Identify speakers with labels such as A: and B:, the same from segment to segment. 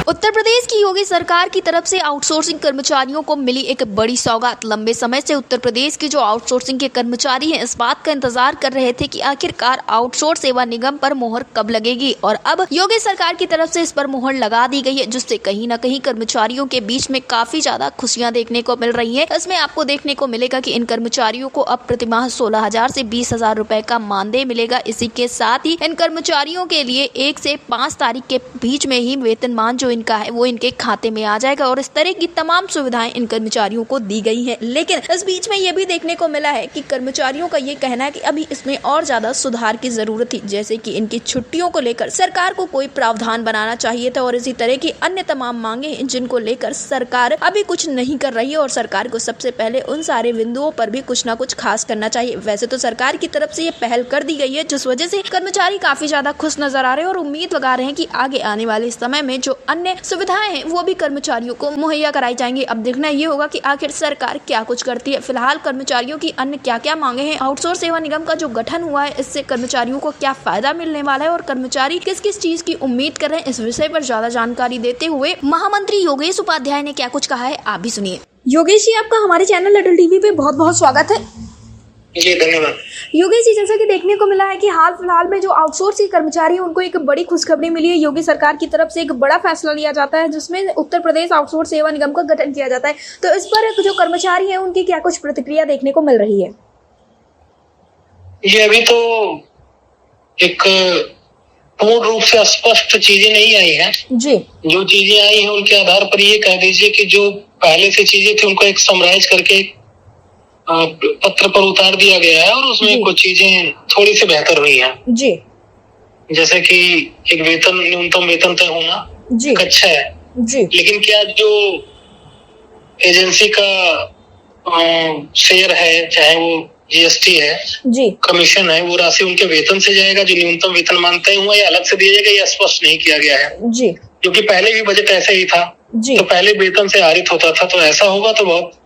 A: उत्तर प्रदेश की योगी सरकार की तरफ से आउटसोर्सिंग कर्मचारियों को मिली एक बड़ी सौगात। लंबे समय से उत्तर प्रदेश के जो आउटसोर्सिंग के कर्मचारी हैं इस बात का इंतजार कर रहे थे कि आखिरकार आउटसोर्स सेवा निगम पर मोहर कब लगेगी और अब योगी सरकार की तरफ से इस पर मोहर लगा दी गई है, जिससे कहीं न कहीं कर्मचारियों के बीच में काफी ज्यादा खुशियां देखने को मिल रही है। इसमें आपको देखने को मिलेगा कि इन कर्मचारियों को अब प्रतिमाह 16,000 से 20,000 रुपए का मानदेय मिलेगा। इसी के साथ ही इन कर्मचारियों के लिए 1 से 5 तारीख के बीच में ही वेतनमान जो इनका है वो इनके खाते में आ जाएगा और इस तरह की तमाम सुविधाएं इन कर्मचारियों को दी गई हैं। लेकिन इस बीच में ये भी देखने को मिला है कि कर्मचारियों का ये कहना है कि अभी इसमें और ज्यादा सुधार की जरूरत थी, जैसे कि इनकी छुट्टियों को लेकर सरकार को कोई प्रावधान बनाना चाहिए था और इसी तरह की अन्य तमाम मांगे जिनको लेकर सरकार अभी कुछ नहीं कर रही है और सरकार को सबसे पहले उन सारे बिंदुओं पर भी कुछ ना कुछ खास करना चाहिए। वैसे तो सरकार की तरफ से ये पहल कर दी गई है, जिस वजह से कर्मचारी काफी ज्यादा खुश नजर आ रहे हैं और उम्मीद लगा रहे हैं कि आगे आने वाले समय में जो अन्य सुविधाएं हैं वो भी कर्मचारियों को मुहैया कराई जाएंगी। अब देखना ये होगा कि आखिर सरकार क्या कुछ करती है। फिलहाल कर्मचारियों की अन्य क्या क्या मांगे हैं, आउटसोर्स सेवा निगम का जो गठन हुआ है इससे कर्मचारियों को क्या फायदा मिलने वाला है और कर्मचारी किस किस चीज की उम्मीद कर रहे हैं, इस विषय पर ज्यादा जानकारी देते हुए महामंत्री योगेश उपाध्याय ने क्या कुछ कहा है, आप भी सुनिए। योगेश जी, आपका हमारे चैनल अटल टीवी पे बहुत बहुत स्वागत है।
B: जी धन्यवाद।
A: योगेश जी, जैसा कि देखने को मिला है कि हाल फिलहाल में जो आउटसोर्स के कर्मचारी हैं उनको एक बड़ी खुशखबरी मिली है। योगी सरकार की तरफ से एक बड़ा फैसला लिया जाता है जिसमें उत्तर प्रदेश आउटसोर्स सेवा निगम का गठन किया जाता है। तो इस पर जो कर्मचारी हैं उनकी क्या कुछ प्रतिक्रिया देखने को मिल रही है?
B: ये अभी तो एक पूर्ण रूप से स्पष्ट चीजें नहीं आई हैं
A: जी।
B: जो चीजें आई हैं उनके आधार पर ये कह दीजिए कि जो पहले से चीजें थी उनको एक समराइज करके पत्र पर उतार दिया गया है और उसमें कुछ चीजें थोड़ी सी बेहतर हुई हैं
A: जी। जैसे
B: कि एक न्यूनतम वेतन तय होना
A: जी
B: अच्छा है
A: जी।
B: लेकिन क्या जो एजेंसी का शेयर है, चाहे वो जीएसटी है
A: जी,
B: कमीशन है, वो राशि उनके वेतन से जाएगा जो न्यूनतम वेतन तय हुआ या अलग से दिया जाएगा, यह स्पष्ट नहीं किया गया है
A: जी।
B: क्योंकि पहले भी बजट ऐसे ही था
A: जी।
B: तो पहले वेतन से आहरित होता था, तो ऐसा होगा तो बहुत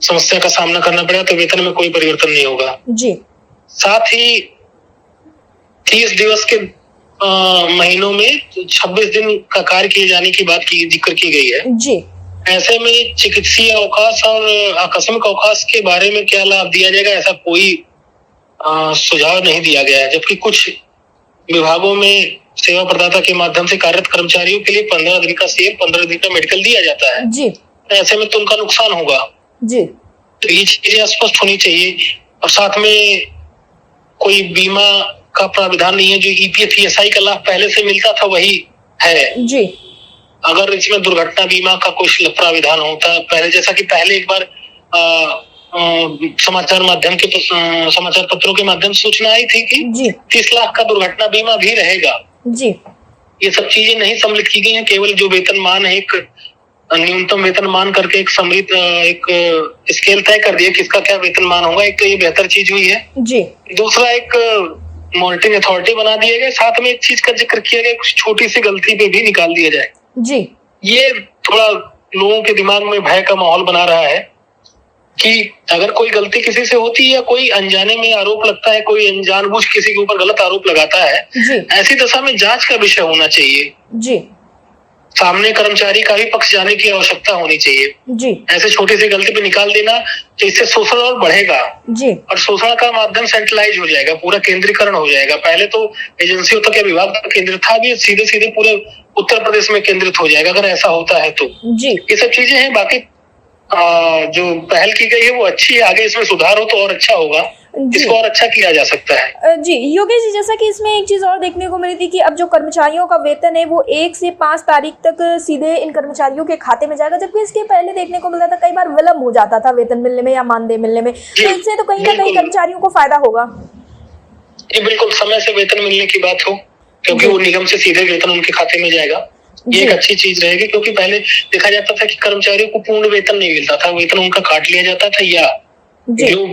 B: समस्या का सामना करना पड़ेगा, तो वेतन में कोई परिवर्तन नहीं होगा जी। साथ ही 30 दिवस के महीनों में 26 दिन का कार्य किए जाने की बात की जिक्र की गई है जी। ऐसे में चिकित्सीय अवकाश और आकस्मिक अवकाश के बारे में क्या लाभ दिया जाएगा, ऐसा कोई सुझाव नहीं दिया गया है, जबकि कुछ विभागों में सेवा प्रदाता के माध्यम से कार्यरत कर्मचारियों के लिए 15 दिन का सेल, 15 दिन का मेडिकल दिया जाता है जी। ऐसे में तो उनका नुकसान होगा जी। तो ये चीजें स्पष्ट होनी चाहिए और साथ में कोई बीमा का प्रावधान नहीं है, जो ईपीएफ ईएसआई का लाभ पहले से मिलता था वही है जी। अगर इसमें दुर्घटना बीमा का कुछ प्राविधान होता पहले, जैसा कि पहले एक बार समाचार पत्रों के माध्यम से सूचना आई थी कि 30 लाख का दुर्घटना बीमा भी रहेगा जी। ये सब चीजें नहीं सम्मिलित की गई हैं, केवल जो वेतनमान है एक न्यूनतम वेतनमान करके एक सम्मिलित एक स्केल तय कर दिया किसका क्या वेतनमान होगा। एक तो ये बेहतर चीज हुई है जी। दूसरा एक मॉनिटरिंग अथॉरिटी बना दिया गया, साथ में एक चीज का जिक्र किया गया, कुछ छोटी सी गलती पे भी निकाल दिया जाए जी। ये थोड़ा लोगों के दिमाग में भय का माहौल बना रहा है कि अगर कोई गलती किसी से होती है या कोई अनजाने में आरोप लगता है, कोई जानबूझ किसी के ऊपर गलत आरोप लगाता है जी। ऐसी दशा में जांच का विषय होना चाहिए जी। सामने कर्मचारी का भी पक्ष जाने की आवश्यकता होनी चाहिए जी। ऐसे छोटी सी गलती पे निकाल देना तो इससे शोषण और बढ़ेगा जी। और शोषण का माध्यम सेंट्रलाइज हो जाएगा, पूरा केंद्रीकरण हो जाएगा। पहले तो एजेंसियों तक या विभाग तक केंद्रित था, भी सीधे सीधे पूरे उत्तर प्रदेश में केंद्रित हो जाएगा अगर ऐसा होता है तो जी। ये सब चीजें हैं। बाकी जो पहल की गई है वो अच्छी है, आगे इसमें सुधार हो तो और अच्छा होगा, इसको और अच्छा किया जा सकता है
A: जी। योगेश जी, जैसा कि इसमें एक चीज और देखने को मिली थी कि अब जो कर्मचारियों का वेतन है वो 1 से 5 तारीख तक सीधे इन कर्मचारियों के खाते में जाएगा, जबकि इसके पहले देखने को मिला था कई बार विलम्ब हो जाता था वेतन मिलने में या मानदेय मिलने में, तो इससे तो कहीं ना कहीं कर्मचारियों को फायदा होगा।
B: ये बिल्कुल समय से वेतन मिलने की बात हो, क्योंकि वो निगम से सीधे वेतन उनके खाते में जाएगा, ये एक अच्छी चीज रहेगी। क्योंकि पहले देखा जाता था कि कर्मचारियों को पूर्ण वेतन नहीं मिलता था, वेतन उनका काट लिया जाता था या जो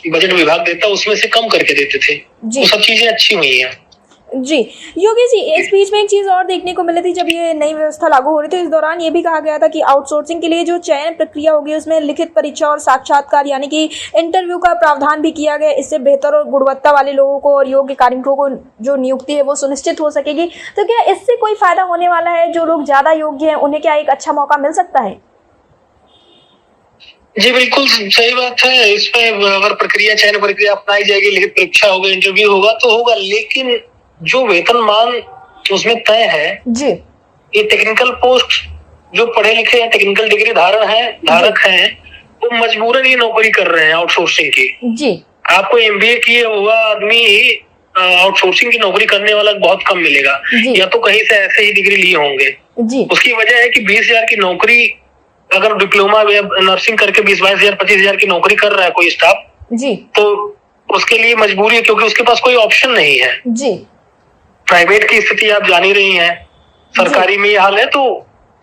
B: बजट विभाग देता उसमें से कम करके देते थे। वो सब चीजें अच्छी हुई हैं।
C: जी योगेश जी, इस बीच में एक चीज और देखने को मिली थी, जब ये नई व्यवस्था लागू हो रही थी इस दौरान ये भी कहा गया था कि आउटसोर्सिंग के लिए जो चयन प्रक्रिया होगी उसमें लिखित परीक्षा और साक्षात्कार यानी कि इंटरव्यू का प्रावधान भी किया गया। इससे बेहतर और गुणवत्ता वाले लोगों को और योग्य कार्मिकों को जो नियुक्ति है वो सुनिश्चित हो सकेगी। तो क्या इससे कोई फायदा होने वाला है? जो लोग ज्यादा योग्य हैं उन्हें क्या एक अच्छा मौका मिल सकता है?
B: जी बिल्कुल सही बात है। इसमें अगर प्रक्रिया चयन प्रक्रिया अपनाई जाएगी, लिखित परीक्षा होगा, इंटरव्यू होगा तो होगा, लेकिन जो वेतनमान उसमें तय है
C: जी,
B: ये टेक्निकल पोस्ट जो पढ़े लिखे हैं, टेक्निकल डिग्री धारक हैं, वो मजबूरन ये नौकरी कर रहे हैं आउटसोर्सिंग की।
C: जी,
B: आपको एमबीए किए हुआ आदमी आउटसोर्सिंग की नौकरी करने वाला बहुत कम मिलेगा, या तो कहीं से ऐसे ही डिग्री लिए होंगे।
C: जी,
B: उसकी वजह है कि 20,000 की नौकरी, अगर डिप्लोमा या नर्सिंग करके 20-22,000 25,000 की नौकरी कर रहा है कोई स्टाफ
C: जी,
B: तो उसके लिए मजबूरी है, क्योंकि उसके पास कोई ऑप्शन नहीं है।
C: जी,
B: प्राइवेट की स्थिति आप जान ही रही हैं, सरकारी में ये हाल है। तो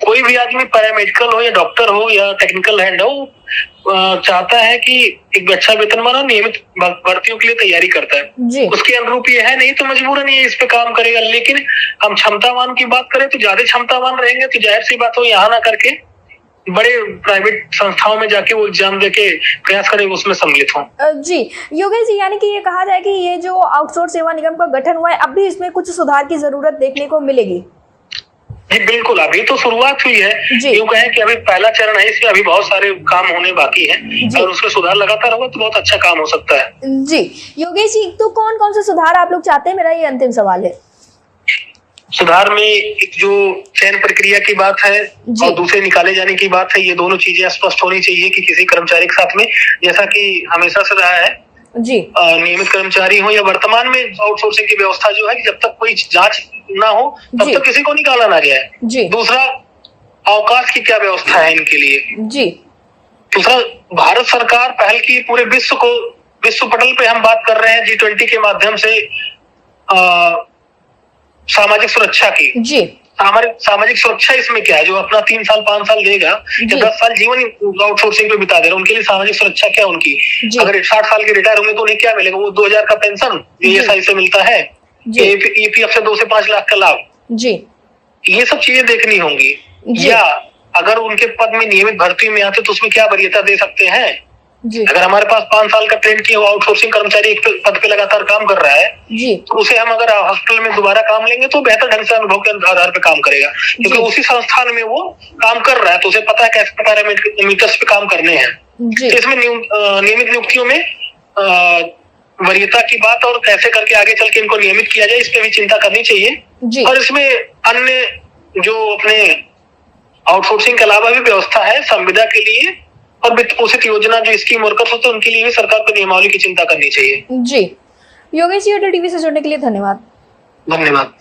B: कोई भी आदमी पैरामेडिकल हो या डॉक्टर हो या टेक्निकल हैंड हो, चाहता है कि एक अच्छा वेतनमान और नियमित भर्तियों के लिए तैयारी करता है। उसके अनुरूप ये है नहीं तो मजबूरन ये इस पे काम करेगा। लेकिन हम क्षमतावान की बात करें तो ज्यादा क्षमतावान रहेंगे तो जाहिर सी बात हो यहाँ ना करके बड़े प्राइवेट संस्थाओं में जाके वो एग्जाम देके प्रयास करें उसमें सम्मिलित हों।
C: जी योगेश जी, यानी कि ये कहा जाए कि ये जो आउटसोर्स सेवा निगम का गठन हुआ है अब भी इसमें कुछ सुधार की जरूरत देखने को मिलेगी।
B: जी बिल्कुल, अभी तो शुरुआत हुई है। यूँ कहें कि अभी पहला चरण है, इसमें अभी बहुत सारे काम होने बाकी हैं। अगर उसमें सुधार लगातार होगा तो बहुत अच्छा काम हो सकता है।
C: जी योगेश जी, तो कौन कौन से सुधार आप लोग चाहते हैं? मेरा ये अंतिम सवाल है।
B: सुधार में एक जो चयन प्रक्रिया की बात है और दूसरे निकाले जाने की बात है, ये दोनों चीजें स्पष्ट होनी चाहिए कि किसी कर्मचारी के साथ में, जैसा कि हमेशा से रहा है जी, नियमित कर्मचारी हो या वर्तमान में आउटसोर्सिंग की व्यवस्था जो है कि जब तक कोई जांच ना हो तब तक किसी को निकाला ना जाए। दूसरा, अवकाश की क्या व्यवस्था है इनके लिए जी। दूसरा, भारत सरकार पहल की पूरे विश्व पटल पे हम बात कर रहे हैं G20 के माध्यम से सामाजिक सुरक्षा की जी। सामाजिक सुरक्षा इसमें क्या है? जो अपना 3 साल 5 साल देगा या 10 साल जीवन आउटसोर्सिंग पे बिता दे रहा, उनके लिए सामाजिक सुरक्षा क्या उनकी? अगर 60 साल के रिटायर होंगे तो उन्हें क्या मिलेगा? वो 2,000 का पेंशन ESI से मिलता है, EPF से 2 से 5 लाख का लाभ जी। ये सब चीजें देखनी होंगी। या अगर उनके पद में नियमित भर्ती में आते तो उसमें क्या वरीयता दे सकते हैं? अगर हमारे पास 5 साल का ट्रेंड किया हुआ आउटसोर्सिंग कर्मचारी एक पद पे लगातार काम कर रहा है जी, तो उसे हम अगर हॉस्पिटल में दोबारा काम लेंगे तो बेहतर ढंग से अनुभव के आधार पे काम करेगा, क्योंकि उसी संस्थान में वो काम कर रहा है तो उसे पता है कैसे पैरामीटर्स पे काम करने हैं। तो इसमें नियमित नियुक्तियों में वरीयता की बात और कैसे करके आगे चल के इनको नियमित किया जाए, इस पे भी चिंता करनी चाहिए। और इसमें अन्य जो अपने आउटसोर्सिंग के अलावा भी व्यवस्था है संविदा के लिए और वित्त पोषित योजना जो स्कीम वर्कर्स होते हैं उनके लिए भी सरकार को नियमावली की चिंता करनी चाहिए।
C: जी योगेश जी, टीवी से जुड़ने के लिए धन्यवाद।
B: धन्यवाद।